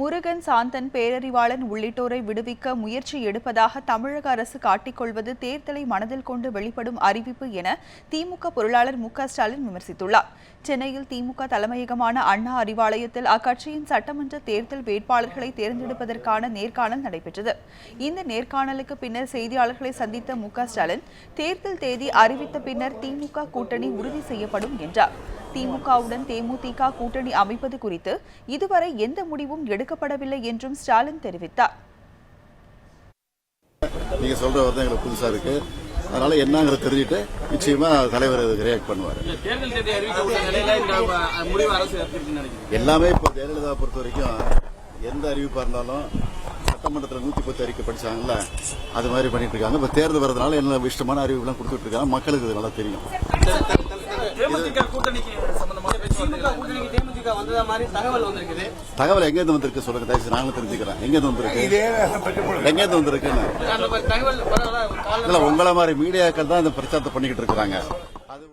முருகன், சாந்தன், பேரறிவாளன் உள்ளிட்டோரை விடுவிக்க முயற்சி எடுப்பதாக தமிழக அரசு காட்டிக்கொள்வது தேர்தலை மனதில் கொண்டு வெளிப்படும் அறிவிப்பு என திமுக பொருளாளர் மு.க.ஸ்டாலின் விமர்சித்துள்ளார். சென்னையில் திமுக தலைமையகமான அண்ணா அறிவாலயத்தில் அக்கட்சியின் சட்டமன்ற தேர்தல் வேட்பாளர்களை தேர்ந்தெடுப்பதற்கான நேர்காணல் நடைபெற்றது. இந்த நேர்காணலுக்கு பின்னர் செய்தியாளர்களை சந்தித்த மு.க.ஸ்டாலின், தேர்தல் தேதி அறிவித்த பின்னர் திமுக கூட்டணி உறுதி செய்யப்படும் என்றார். திமுகவுடன் தேமுதிக கூட்டணி அமைப்பது குறித்து இதுவரை எந்த முடிவும் எடுக்கப்படவில்லை என்றும் ஸ்டாலின் தெரிவித்தார். நீங்க சொல்ற வந்து எங்களுக்கு புதுசா இருக்கு. அதனால என்னங்கிறத தெரிஞ்சுட்டு நிச்சயமா தலைவர் ரியாக்ட் பண்ணுவார். எல்லாமே இப்ப ஜெயலலிதா பொறுத்த வரைக்கும் எந்த அறிவிப்பா இருந்தாலும் சட்டமன்றத்தில் 110 அறிக்கை படிச்சாங்கல்ல, அது மாதிரி பண்ணிட்டு இருக்காங்க. இப்ப தேர்தல் வரதுனால என்ன இஷ்டமான அறிவிப்புலாம் கொடுத்துட்டு இருக்காங்க. மக்களுக்கு இது நல்லா தெரியும். தகவல் எங்க இருந்து வந்திருக்கு சொல்லுங்க, தயவுசெய்து நாங்களும் தெரிஞ்சுக்கிறேன். எங்க இருந்து வந்திருக்கு இல்ல, உங்கள மாதிரி மீடியாக்கள் தான் இந்த பிரச்சாரத்தை பண்ணிக்கிட்டு இருக்கிறாங்க. அது